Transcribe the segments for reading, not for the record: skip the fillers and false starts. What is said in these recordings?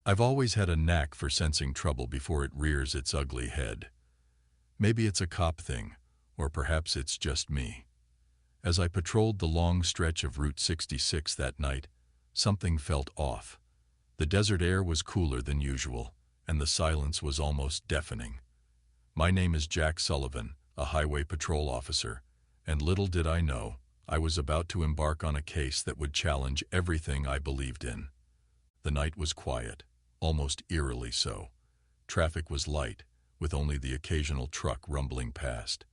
I've always had a knack for sensing trouble before it rears its ugly head. Maybe it's a cop thing, or perhaps it's just me. As I patrolled the long stretch of Route 66 that night, something felt off. The desert air was cooler than usual, and the silence was almost deafening. My name is Jack Sullivan, a highway patrol officer, and little did I know, I was about to embark on a case that would challenge everything I believed in. The night was quiet, almost eerily so. Traffic was light, with only the occasional truck rumbling past.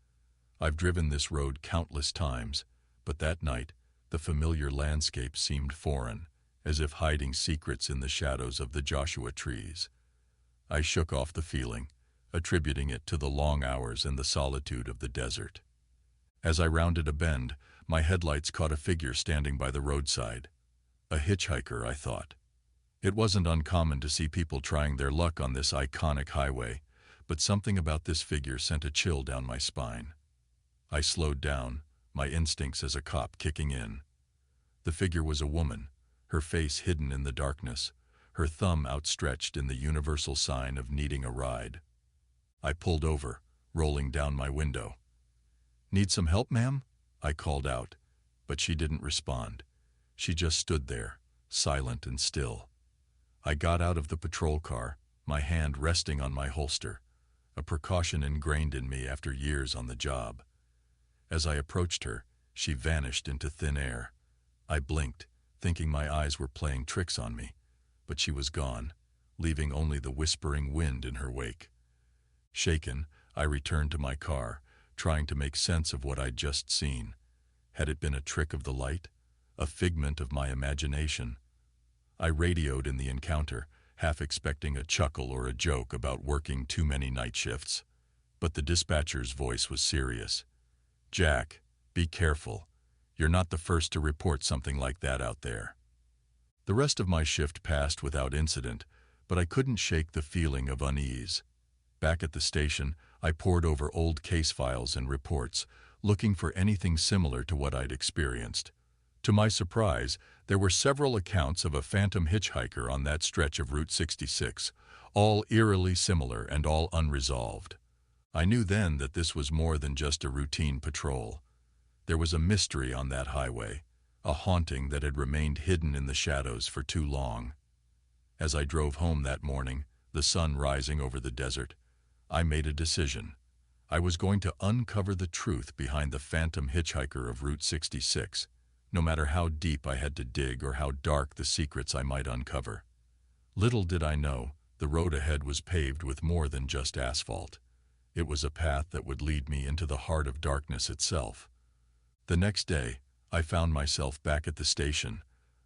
I've driven this road countless times, but that night, the familiar landscape seemed foreign, as if hiding secrets in the shadows of the Joshua trees. I shook off the feeling, attributing it to the long hours and the solitude of the desert. As I rounded a bend, my headlights caught a figure standing by the roadside. A hitchhiker, I thought. It wasn't uncommon to see people trying their luck on this iconic highway, but something about this figure sent a chill down my spine. I slowed down, my instincts as a cop kicking in. The figure was a woman, her face hidden in the darkness, her thumb outstretched in the universal sign of needing a ride. I pulled over, rolling down my window. "Need some help, ma'am?" I called out, but she didn't respond. She just stood there, silent and still. I got out of the patrol car, my hand resting on my holster, a precaution ingrained in me after years on the job. As I approached her, she vanished into thin air. I blinked, thinking my eyes were playing tricks on me, but she was gone, leaving only the whispering wind in her wake. Shaken, I returned to my car, trying to make sense of what I'd just seen. Had it been a trick of the light? A figment of my imagination? I radioed in the encounter, half expecting a chuckle or a joke about working too many night shifts. But the dispatcher's voice was serious. "Jack, be careful. You're not the first to report something like that out there." The rest of my shift passed without incident, but I couldn't shake the feeling of unease. Back at the station, I pored over old case files and reports, looking for anything similar to what I'd experienced. To my surprise, there were several accounts of a phantom hitchhiker on that stretch of Route 66, all eerily similar and all unresolved. I knew then that this was more than just a routine patrol. There was a mystery on that highway, a haunting that had remained hidden in the shadows for too long. As I drove home that morning, the sun rising over the desert, I made a decision. I was going to uncover the truth behind the phantom hitchhiker of Route 66, no matter how deep I had to dig or how dark the secrets I might uncover. Little did I know, the road ahead was paved with more than just asphalt. It was a path that would lead me into the heart of darkness itself. The next day, I found myself back at the station,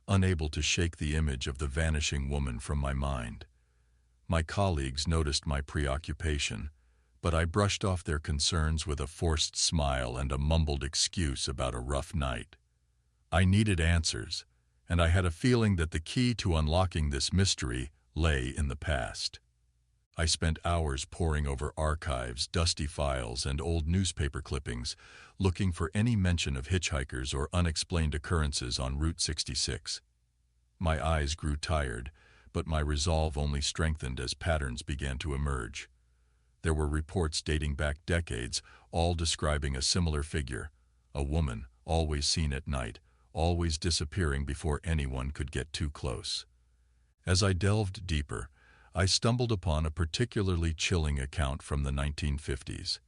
unable to shake the image of the vanishing woman from my mind. My colleagues noticed my preoccupation, but I brushed off their concerns with a forced smile and a mumbled excuse about a rough night. I needed answers, and I had a feeling that the key to unlocking this mystery lay in the past. I spent hours poring over archives, dusty files, and old newspaper clippings, looking for any mention of hitchhikers or unexplained occurrences on Route 66. My eyes grew tired, but my resolve only strengthened as patterns began to emerge. There were reports dating back decades, all describing a similar figure, a woman, always seen at night, always disappearing before anyone could get too close. As I delved deeper, I stumbled upon a particularly chilling account from the 1950s.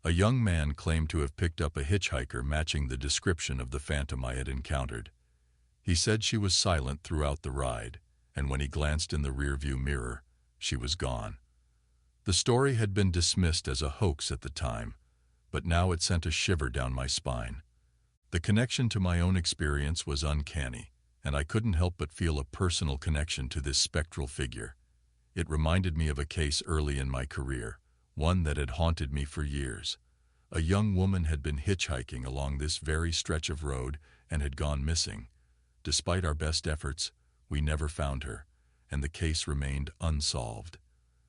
A young man claimed to have picked up a hitchhiker matching the description of the phantom I had encountered. He said she was silent throughout the ride, and when he glanced in the rearview mirror, she was gone. The story had been dismissed as a hoax at the time, but now it sent a shiver down my spine. The connection to my own experience was uncanny, and I couldn't help but feel a personal connection to this spectral figure. It reminded me of a case early in my career, one that had haunted me for years. A young woman had been hitchhiking along this very stretch of road and had gone missing. Despite our best efforts, we never found her, and the case remained unsolved.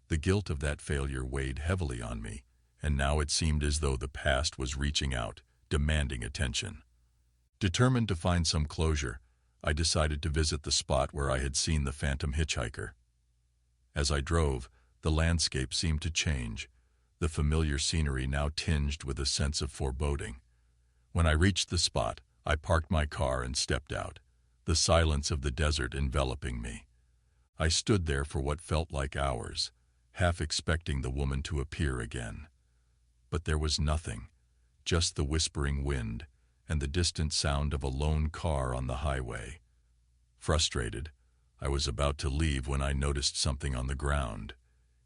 The guilt of that failure weighed heavily on me, and now it seemed as though the past was reaching out, demanding attention. Determined to find some closure, I decided to visit the spot where I had seen the phantom hitchhiker. As I drove, the landscape seemed to change, the familiar scenery now tinged with a sense of foreboding. When I reached the spot, I parked my car and stepped out, the silence of the desert enveloping me. I stood there for what felt like hours, half expecting the woman to appear again. But there was nothing, just the whispering wind and the distant sound of a lone car on the highway. Frustrated, I was about to leave when I noticed something on the ground.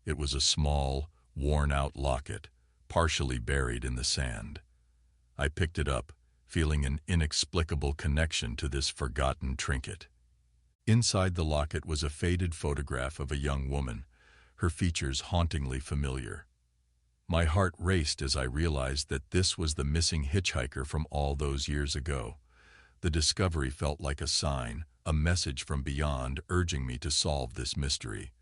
It was a small, worn-out locket, partially buried in the sand. I picked it up, feeling an inexplicable connection to this forgotten trinket. Inside the locket was a faded photograph of a young woman, her features hauntingly familiar. My heart raced as I realized that this was the missing hitchhiker from all those years ago. The discovery felt like a sign, a message from beyond urging me to solve this mystery.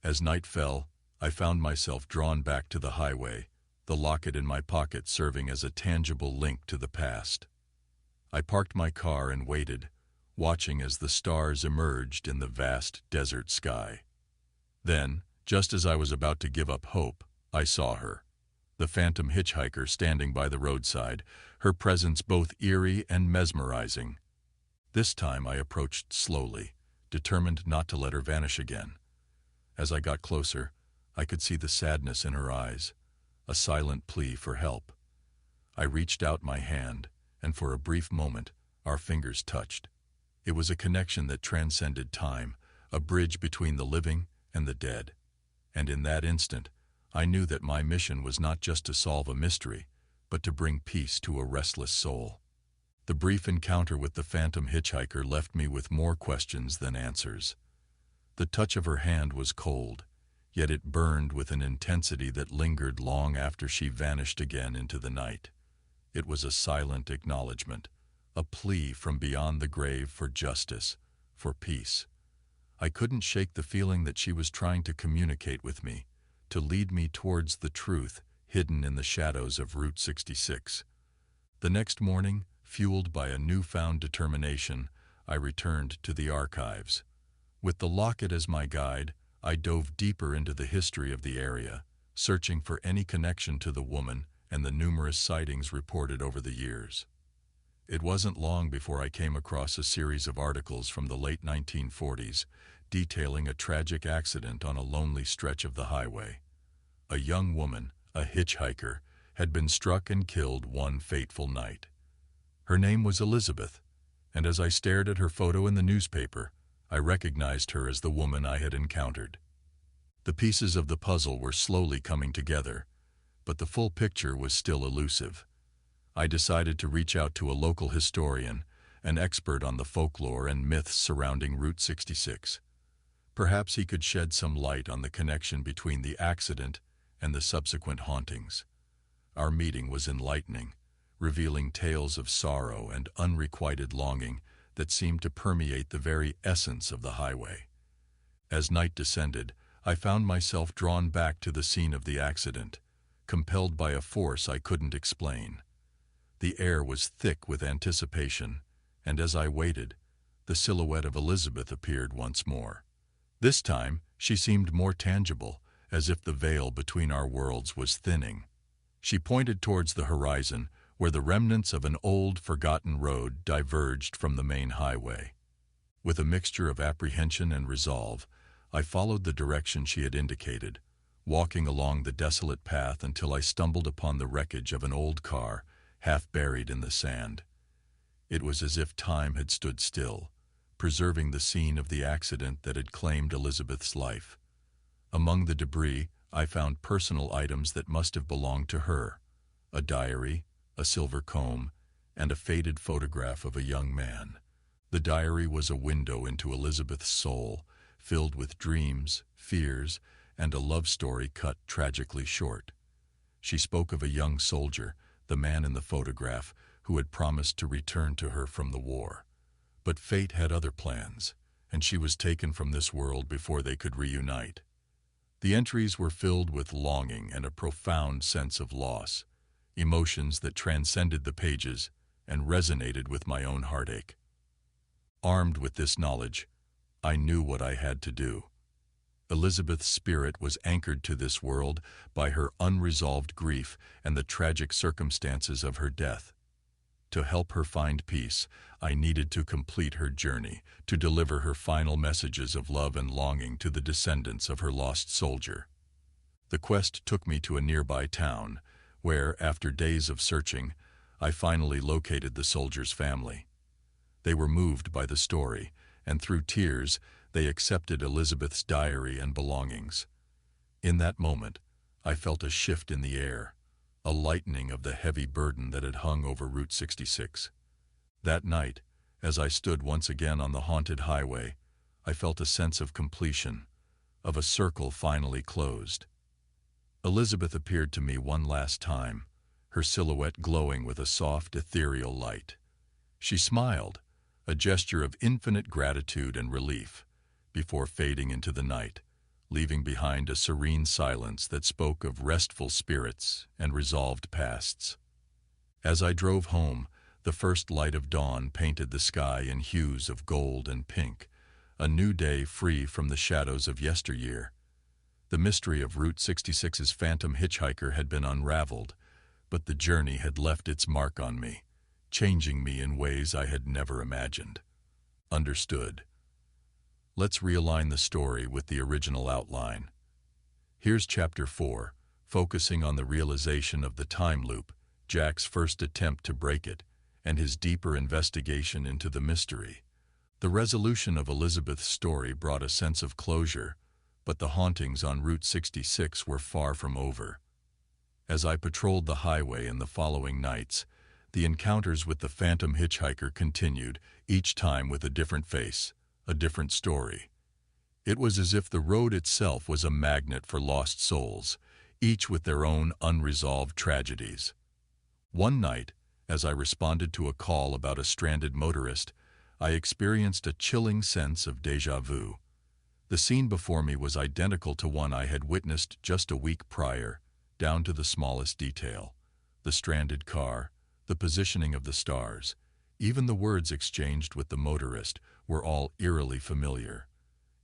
As night fell, I found myself drawn back to the highway, the locket in my pocket serving as a tangible link to the past. I parked my car and waited, watching as the stars emerged in the vast desert sky. Then, just as I was about to give up hope, I saw her, the phantom hitchhiker standing by the roadside, her presence both eerie and mesmerizing. This time I approached slowly, determined not to let her vanish again. As I got closer, I could see the sadness in her eyes, a silent plea for help. I reached out my hand, and for a brief moment, our fingers touched. It was a connection that transcended time, a bridge between the living and the dead. And in that instant, I knew that my mission was not just to solve a mystery, but to bring peace to a restless soul. The brief encounter with the phantom hitchhiker left me with more questions than answers. The touch of her hand was cold, yet it burned with an intensity that lingered long after she vanished again into the night. It was a silent acknowledgement, a plea from beyond the grave for justice, for peace. I couldn't shake the feeling that she was trying to communicate with me, to lead me towards the truth hidden in the shadows of Route 66. The next morning, fueled by a newfound determination, I returned to the archives. With the locket as my guide, I dove deeper into the history of the area, searching for any connection to the woman and the numerous sightings reported over the years. It wasn't long before I came across a series of articles from the late 1940s detailing a tragic accident on a lonely stretch of the highway. A young woman, a hitchhiker, had been struck and killed one fateful night. Her name was Elizabeth, and as I stared at her photo in the newspaper, I recognized her as the woman I had encountered. The pieces of the puzzle were slowly coming together, but the full picture was still elusive. I decided to reach out to a local historian, an expert on the folklore and myths surrounding Route 66. Perhaps he could shed some light on the connection between the accident and the subsequent hauntings. Our meeting was enlightening, revealing tales of sorrow and unrequited longing that seemed to permeate the very essence of the highway. As night descended, I found myself drawn back to the scene of the accident, compelled by a force I couldn't explain. The air was thick with anticipation, and as I waited, the silhouette of Elizabeth appeared once more. This time, she seemed more tangible, as if the veil between our worlds was thinning. She pointed towards the horizon, where the remnants of an old, forgotten road diverged from the main highway. With a mixture of apprehension and resolve, I followed the direction she had indicated, walking along the desolate path until I stumbled upon the wreckage of an old car, half buried in the sand. It was as if time had stood still, preserving the scene of the accident that had claimed Elizabeth's life. Among the debris, I found personal items that must have belonged to her: a diary, a silver comb, and a faded photograph of a young man. The diary was a window into Elizabeth's soul, filled with dreams, fears, and a love story cut tragically short. She spoke of a young soldier, the man in the photograph, who had promised to return to her from the war. But fate had other plans, and she was taken from this world before they could reunite. The entries were filled with longing and a profound sense of loss, emotions that transcended the pages and resonated with my own heartache. Armed with this knowledge, I knew what I had to do. Elizabeth's spirit was anchored to this world by her unresolved grief and the tragic circumstances of her death. To help her find peace, I needed to complete her journey, to deliver her final messages of love and longing to the descendants of her lost soldier. The quest took me to a nearby town, where, after days of searching, I finally located the soldier's family. They were moved by the story, and through tears, they accepted Elizabeth's diary and belongings. In that moment, I felt a shift in the air, a lightening of the heavy burden that had hung over Route 66. That night, as I stood once again on the haunted highway, I felt a sense of completion, of a circle finally closed. Elizabeth appeared to me one last time, her silhouette glowing with a soft, ethereal light. She smiled, a gesture of infinite gratitude and relief, before fading into the night, leaving behind a serene silence that spoke of restful spirits and resolved pasts. As I drove home, the first light of dawn painted the sky in hues of gold and pink, a new day free from the shadows of yesteryear. The mystery of Route 66's phantom hitchhiker had been unraveled, but the journey had left its mark on me, changing me in ways I had never imagined. Understood. Let's realign the story with the original outline. Here's Chapter 4, focusing on the realization of the time loop, Jack's first attempt to break it, and his deeper investigation into the mystery. The resolution of Elizabeth's story brought a sense of closure, but the hauntings on Route 66 were far from over. As I patrolled the highway in the following nights, the encounters with the phantom hitchhiker continued, each time with a different face, a different story. It was as if the road itself was a magnet for lost souls, each with their own unresolved tragedies. One night, as I responded to a call about a stranded motorist, I experienced a chilling sense of déjà vu. The scene before me was identical to one I had witnessed just a week prior, down to the smallest detail. The stranded car, the positioning of the stars, even the words exchanged with the motorist were all eerily familiar.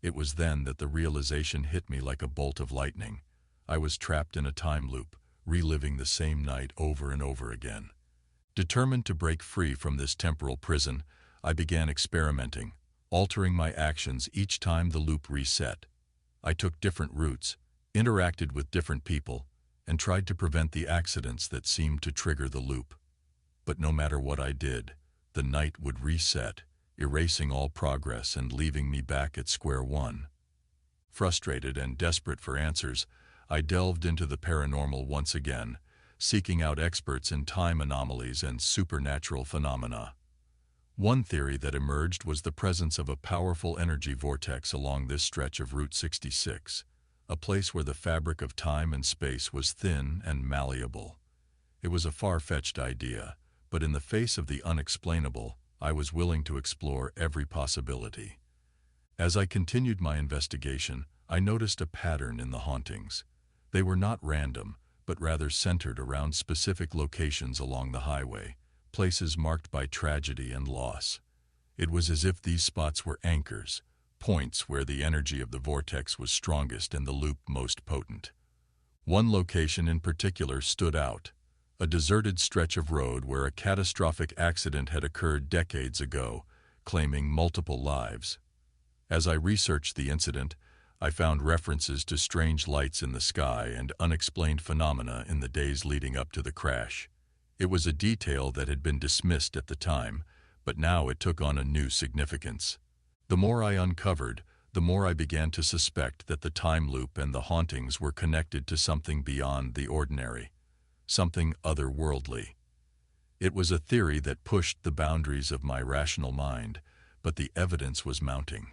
It was then that the realization hit me like a bolt of lightning. I was trapped in a time loop, reliving the same night over and over again. Determined to break free from this temporal prison, I began experimenting, altering my actions each time the loop reset. I took different routes, interacted with different people, and tried to prevent the accidents that seemed to trigger the loop. But no matter what I did, the night would reset, erasing all progress and leaving me back at square one. Frustrated and desperate for answers, I delved into the paranormal once again, seeking out experts in time anomalies and supernatural phenomena. One theory that emerged was the presence of a powerful energy vortex along this stretch of Route 66, a place where the fabric of time and space was thin and malleable. It was a far-fetched idea, but in the face of the unexplainable, I was willing to explore every possibility. As I continued my investigation, I noticed a pattern in the hauntings. They were not random, but rather centered around specific locations along the highway, places marked by tragedy and loss. It was as if these spots were anchors, points where the energy of the vortex was strongest and the loop most potent. One location in particular stood out, a deserted stretch of road where a catastrophic accident had occurred decades ago, claiming multiple lives. As I researched the incident, I found references to strange lights in the sky and unexplained phenomena in the days leading up to the crash. It was a detail that had been dismissed at the time, but now it took on a new significance. The more I uncovered, the more I began to suspect that the time loop and the hauntings were connected to something beyond the ordinary, something otherworldly. It was a theory that pushed the boundaries of my rational mind, but the evidence was mounting.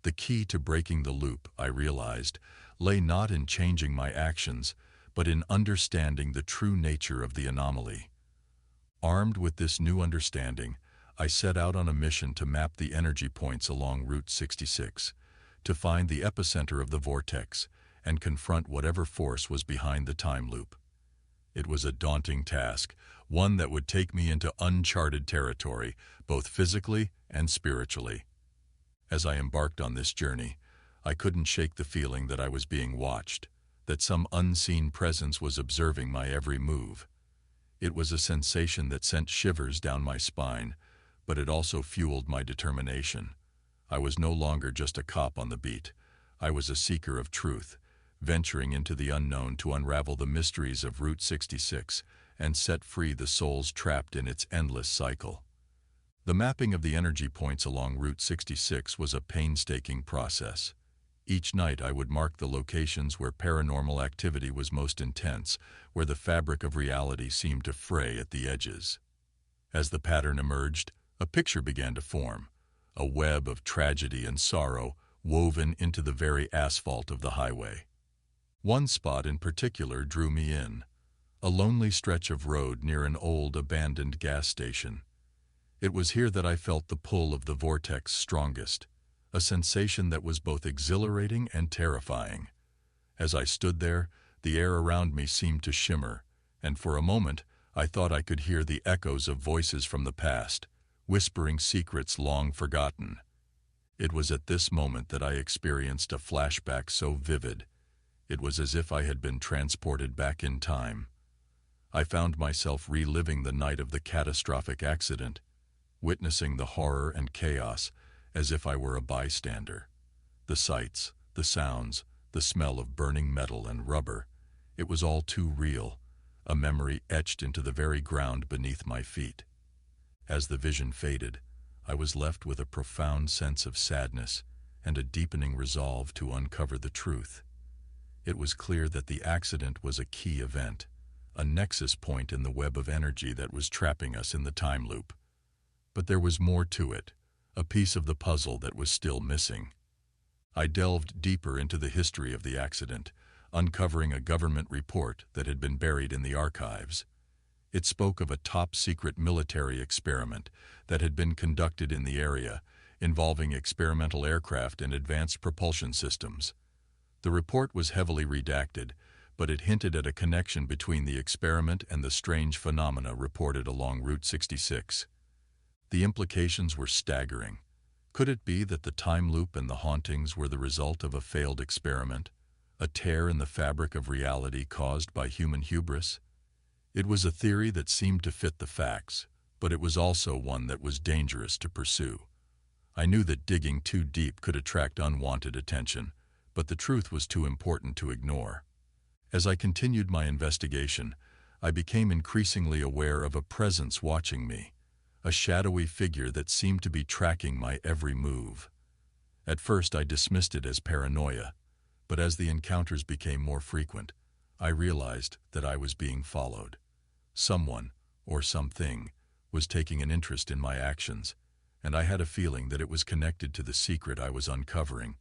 The key to breaking the loop, I realized, lay not in changing my actions, but in understanding the true nature of the anomaly. Armed with this new understanding, I set out on a mission to map the energy points along Route 66, to find the epicenter of the vortex, and confront whatever force was behind the time loop. It was a daunting task, one that would take me into uncharted territory, both physically and spiritually. As I embarked on this journey, I couldn't shake the feeling that I was being watched, that some unseen presence was observing my every move. It was a sensation that sent shivers down my spine, but it also fueled my determination. I was no longer just a cop on the beat. I was a seeker of truth, venturing into the unknown to unravel the mysteries of Route 66 and set free the souls trapped in its endless cycle. The mapping of the energy points along Route 66 was a painstaking process. Each night I would mark the locations where paranormal activity was most intense, where the fabric of reality seemed to fray at the edges. As the pattern emerged, a picture began to form, a web of tragedy and sorrow woven into the very asphalt of the highway. One spot in particular drew me in, a lonely stretch of road near an old abandoned gas station. It was here that I felt the pull of the vortex strongest, a sensation that was both exhilarating and terrifying. As I stood there, the air around me seemed to shimmer, and for a moment I thought I could hear the echoes of voices from the past, whispering secrets long forgotten. It was at this moment that I experienced a flashback so vivid. It was as if I had been transported back in time. I found myself reliving the night of the catastrophic accident, witnessing the horror and chaos as if I were a bystander. The sights, the sounds, the smell of burning metal and rubber, it was all too real, a memory etched into the very ground beneath my feet. As the vision faded, I was left with a profound sense of sadness and a deepening resolve to uncover the truth. It was clear that the accident was a key event, a nexus point in the web of energy that was trapping us in the time loop. But there was more to it, a piece of the puzzle that was still missing. I delved deeper into the history of the accident, uncovering a government report that had been buried in the archives. It spoke of a top-secret military experiment that had been conducted in the area, involving experimental aircraft and advanced propulsion systems. The report was heavily redacted, but it hinted at a connection between the experiment and the strange phenomena reported along Route 66. The implications were staggering. Could it be that the time loop and the hauntings were the result of a failed experiment, a tear in the fabric of reality caused by human hubris? It was a theory that seemed to fit the facts, but it was also one that was dangerous to pursue. I knew that digging too deep could attract unwanted attention, but the truth was too important to ignore. As I continued my investigation, I became increasingly aware of a presence watching me, a shadowy figure that seemed to be tracking my every move. At first I dismissed it as paranoia, but as the encounters became more frequent, I realized that I was being followed. Someone, or something, was taking an interest in my actions, and I had a feeling that it was connected to the secret I was uncovering.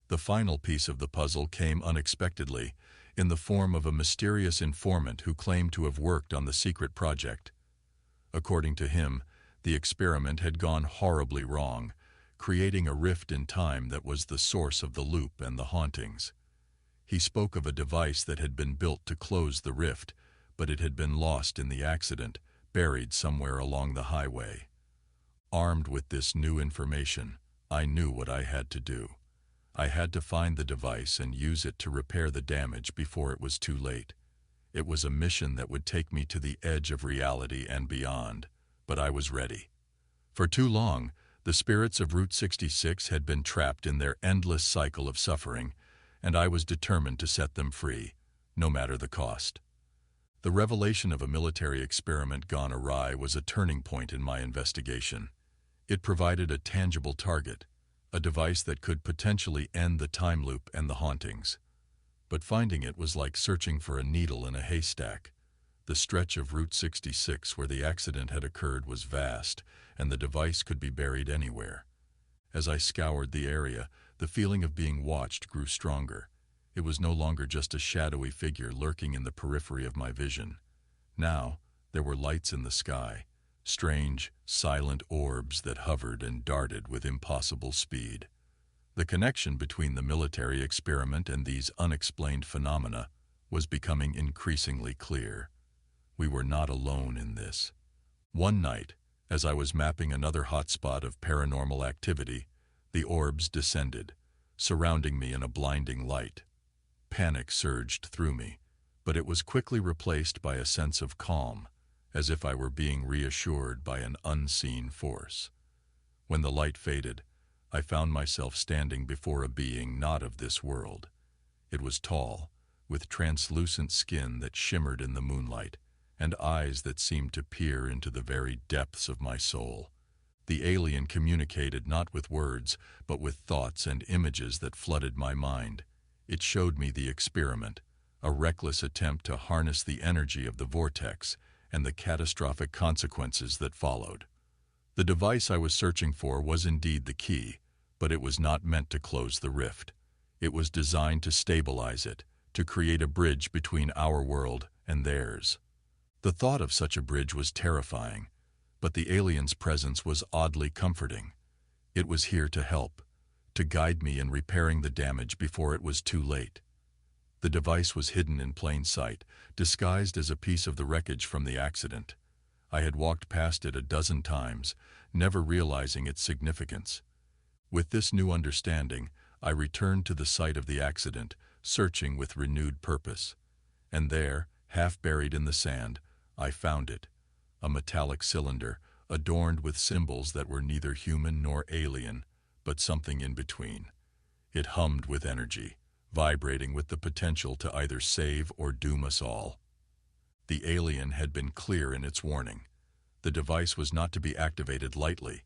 The final piece of the puzzle came unexpectedly, in the form of a mysterious informant who claimed to have worked on the secret project. According to him, the experiment had gone horribly wrong, creating a rift in time that was the source of the loop and the hauntings. He spoke of a device that had been built to close the rift, but it had been lost in the accident, buried somewhere along the highway. Armed with this new information, I knew what I had to do. I had to find the device and use it to repair the damage before it was too late. It was a mission that would take me to the edge of reality and beyond, but I was ready. For too long, the spirits of Route 66 had been trapped in their endless cycle of suffering, and I was determined to set them free, no matter the cost. The revelation of a military experiment gone awry was a turning point in my investigation. It provided a tangible target, a device that could potentially end the time loop and the hauntings. But finding it was like searching for a needle in a haystack. The stretch of Route 66 where the accident had occurred was vast, and the device could be buried anywhere. As I scoured the area, the feeling of being watched grew stronger. It was no longer just a shadowy figure lurking in the periphery of my vision. Now, there were lights in the sky, strange, silent orbs that hovered and darted with impossible speed. The connection between the military experiment and these unexplained phenomena was becoming increasingly clear. We were not alone in this. One night, as I was mapping another hotspot of paranormal activity, the orbs descended, surrounding me in a blinding light. Panic surged through me, but it was quickly replaced by a sense of calm, as if I were being reassured by an unseen force. When the light faded, I found myself standing before a being not of this world. It was tall, with translucent skin that shimmered in the moonlight, and eyes that seemed to peer into the very depths of my soul. The alien communicated not with words, but with thoughts and images that flooded my mind. It showed me the experiment, a reckless attempt to harness the energy of the vortex, and the catastrophic consequences that followed. The device I was searching for was indeed the key, but it was not meant to close the rift. It was designed to stabilize it, to create a bridge between our world and theirs. The thought of such a bridge was terrifying, but the alien's presence was oddly comforting. It was here to help, to guide me in repairing the damage before it was too late. The device was hidden in plain sight, disguised as a piece of the wreckage from the accident. I had walked past it a dozen times, never realizing its significance. With this new understanding, I returned to the site of the accident, searching with renewed purpose. And there, half buried in the sand, I found it, a metallic cylinder, adorned with symbols that were neither human nor alien, but something in between. It hummed with energy, vibrating with the potential to either save or doom us all. The alien had been clear in its warning. The device was not to be activated lightly.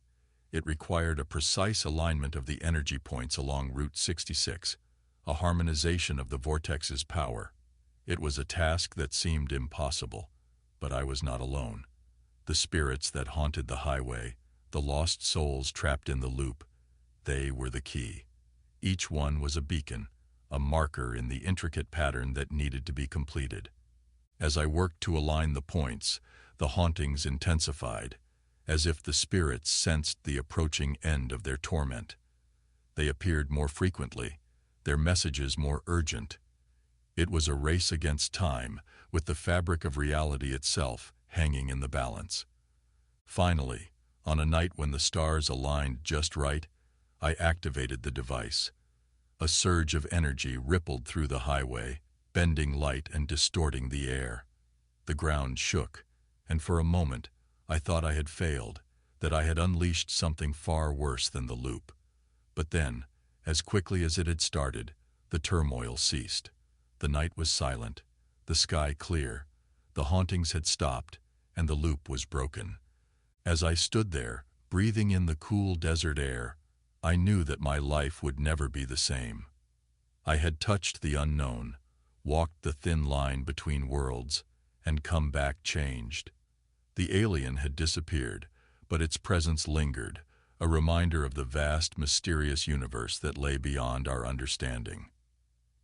It required a precise alignment of the energy points along Route 66, a harmonization of the vortex's power. It was a task that seemed impossible, but I was not alone. The spirits that haunted the highway, the lost souls trapped in the loop, they were the key. Each one was a beacon, a marker in the intricate pattern that needed to be completed. As I worked to align the points, the hauntings intensified, as if the spirits sensed the approaching end of their torment. They appeared more frequently, their messages more urgent. It was a race against time, with the fabric of reality itself hanging in the balance. Finally, on a night when the stars aligned just right, I activated the device. A surge of energy rippled through the highway, bending light and distorting the air. The ground shook, and for a moment I thought I had failed, that I had unleashed something far worse than the loop. But then, as quickly as it had started, the turmoil ceased. The night was silent, the sky clear, the hauntings had stopped, and the loop was broken. As I stood there, breathing in the cool desert air, I knew that my life would never be the same. I had touched the unknown, walked the thin line between worlds, and come back changed. The alien had disappeared, but its presence lingered, a reminder of the vast, mysterious universe that lay beyond our understanding.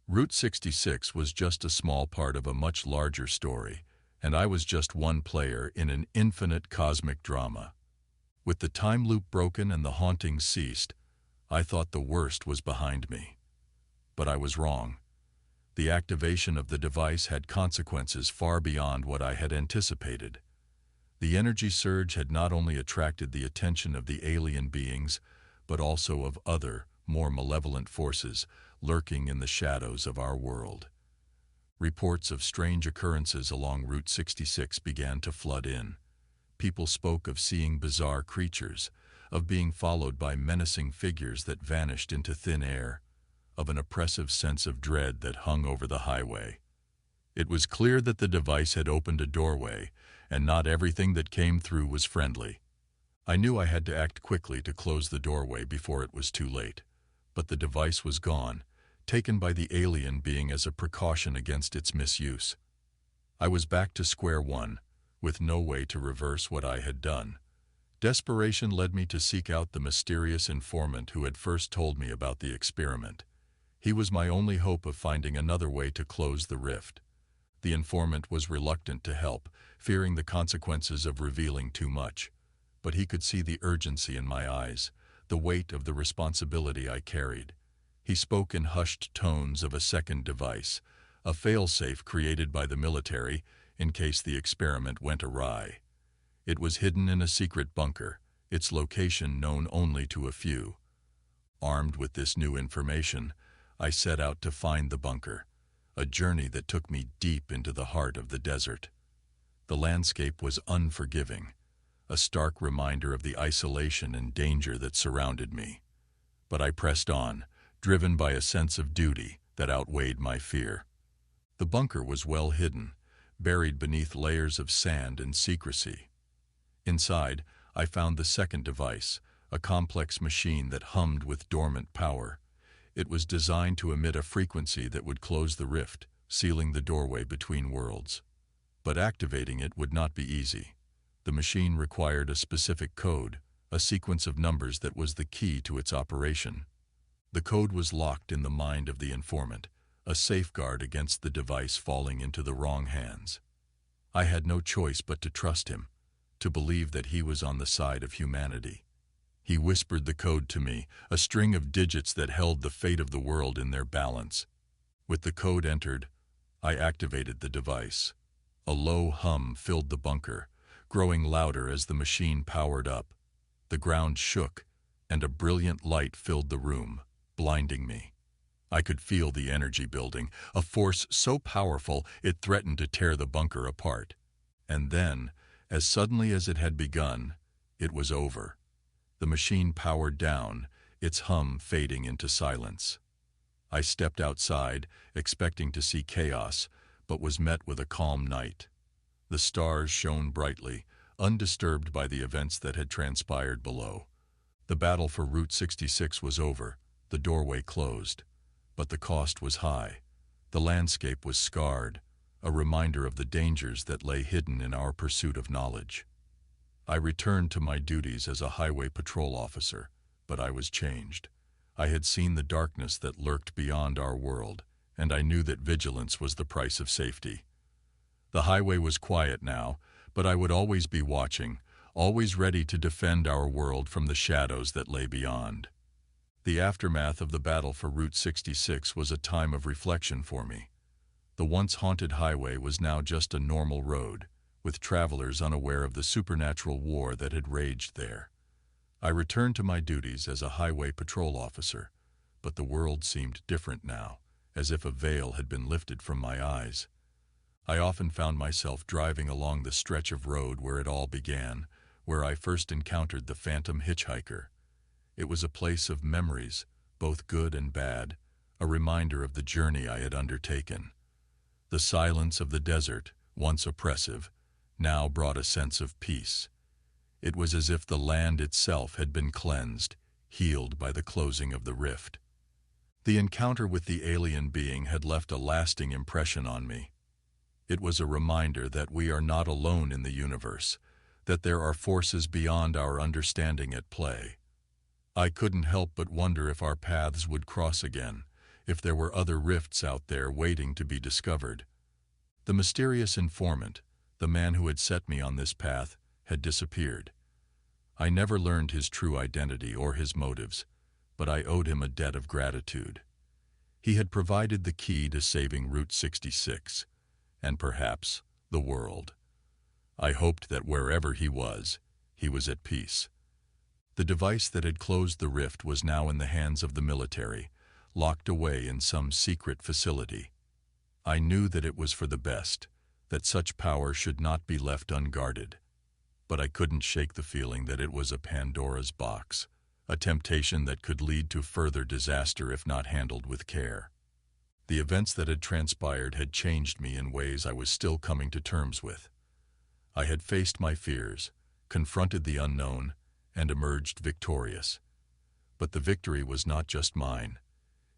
Route 66 was just a small part of a much larger story, and I was just one player in an infinite cosmic drama. With the time loop broken and the hauntings ceased, I thought the worst was behind me. But I was wrong. The activation of the device had consequences far beyond what I had anticipated. The energy surge had not only attracted the attention of the alien beings, but also of other, more malevolent forces lurking in the shadows of our world. Reports of strange occurrences along Route 66 began to flood in. People spoke of seeing bizarre creatures, of being followed by menacing figures that vanished into thin air, of an oppressive sense of dread that hung over the highway. It was clear that the device had opened a doorway, and not everything that came through was friendly. I knew I had to act quickly to close the doorway before it was too late, but the device was gone, taken by the alien being as a precaution against its misuse. I was back to square one, with no way to reverse what I had done. Desperation led me to seek out the mysterious informant who had first told me about the experiment. He was my only hope of finding another way to close the rift. The informant was reluctant to help, fearing the consequences of revealing too much. But he could see the urgency in my eyes, the weight of the responsibility I carried. He spoke in hushed tones of a second device, a failsafe created by the military in case the experiment went awry. It was hidden in a secret bunker, its location known only to a few. Armed with this new information, I set out to find the bunker, a journey that took me deep into the heart of the desert. The landscape was unforgiving, a stark reminder of the isolation and danger that surrounded me. But I pressed on, driven by a sense of duty that outweighed my fear. The bunker was well hidden, buried beneath layers of sand and secrecy. Inside, I found the second device, a complex machine that hummed with dormant power. It was designed to emit a frequency that would close the rift, sealing the doorway between worlds. But activating it would not be easy. The machine required a specific code, a sequence of numbers that was the key to its operation. The code was locked in the mind of the informant, a safeguard against the device falling into the wrong hands. I had no choice but to trust him, to believe that he was on the side of humanity. He whispered the code to me, a string of digits that held the fate of the world in their balance. With the code entered, I activated the device. A low hum filled the bunker, growing louder as the machine powered up. The ground shook, and a brilliant light filled the room, blinding me. I could feel the energy building, a force so powerful it threatened to tear the bunker apart. And then, as suddenly as it had begun, it was over. The machine powered down, its hum fading into silence. I stepped outside, expecting to see chaos, but was met with a calm night. The stars shone brightly, undisturbed by the events that had transpired below. The battle for Route 66 was over, the doorway closed. But the cost was high. The landscape was scarred, a reminder of the dangers that lay hidden in our pursuit of knowledge. I returned to my duties as a highway patrol officer, but I was changed. I had seen the darkness that lurked beyond our world, and I knew that vigilance was the price of safety. The highway was quiet now, but I would always be watching, always ready to defend our world from the shadows that lay beyond. The aftermath of the battle for Route 66 was a time of reflection for me. The once haunted highway was now just a normal road, with travelers unaware of the supernatural war that had raged there. I returned to my duties as a highway patrol officer, but the world seemed different now, as if a veil had been lifted from my eyes. I often found myself driving along the stretch of road where it all began, where I first encountered the phantom hitchhiker. It was a place of memories, both good and bad, a reminder of the journey I had undertaken. The silence of the desert, once oppressive, now brought a sense of peace. It was as if the land itself had been cleansed, healed by the closing of the rift. The encounter with the alien being had left a lasting impression on me. It was a reminder that we are not alone in the universe, that there are forces beyond our understanding at play. I couldn't help but wonder if our paths would cross again, if there were other rifts out there waiting to be discovered. The mysterious informant, the man who had set me on this path, had disappeared. I never learned his true identity or his motives, but I owed him a debt of gratitude. He had provided the key to saving Route 66, and perhaps the world. I hoped that wherever he was at peace. The device that had closed the rift was now in the hands of the military, locked away in some secret facility. I knew that it was for the best, that such power should not be left unguarded. But I couldn't shake the feeling that it was a Pandora's box, a temptation that could lead to further disaster if not handled with care. The events that had transpired had changed me in ways I was still coming to terms with. I had faced my fears, confronted the unknown, and emerged victorious. But the victory was not just mine.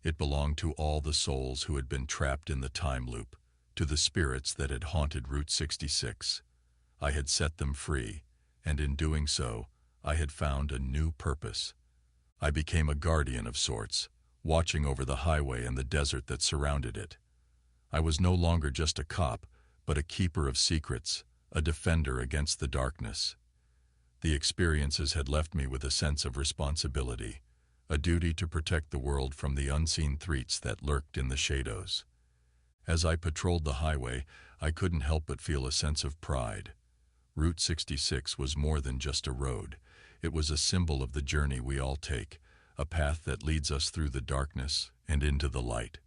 It belonged to all the souls who had been trapped in the time loop, to the spirits that had haunted Route 66. I had set them free, and in doing so, I had found a new purpose. I became a guardian of sorts, watching over the highway and the desert that surrounded it. I was no longer just a cop, but a keeper of secrets, a defender against the darkness. The experiences had left me with a sense of responsibility, a duty to protect the world from the unseen threats that lurked in the shadows. As I patrolled the highway, I couldn't help but feel a sense of pride. Route 66 was more than just a road. It was a symbol of the journey we all take, a path that leads us through the darkness and into the light.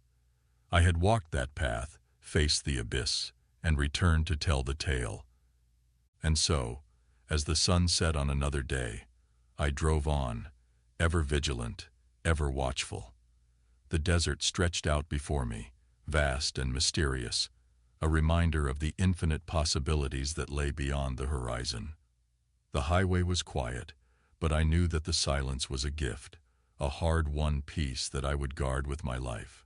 I had walked that path, faced the abyss, and returned to tell the tale. And so, as the sun set on another day, I drove on, ever vigilant, ever watchful. The desert stretched out before me, vast and mysterious, a reminder of the infinite possibilities that lay beyond the horizon. The highway was quiet, but I knew that the silence was a gift, a hard-won peace that I would guard with my life.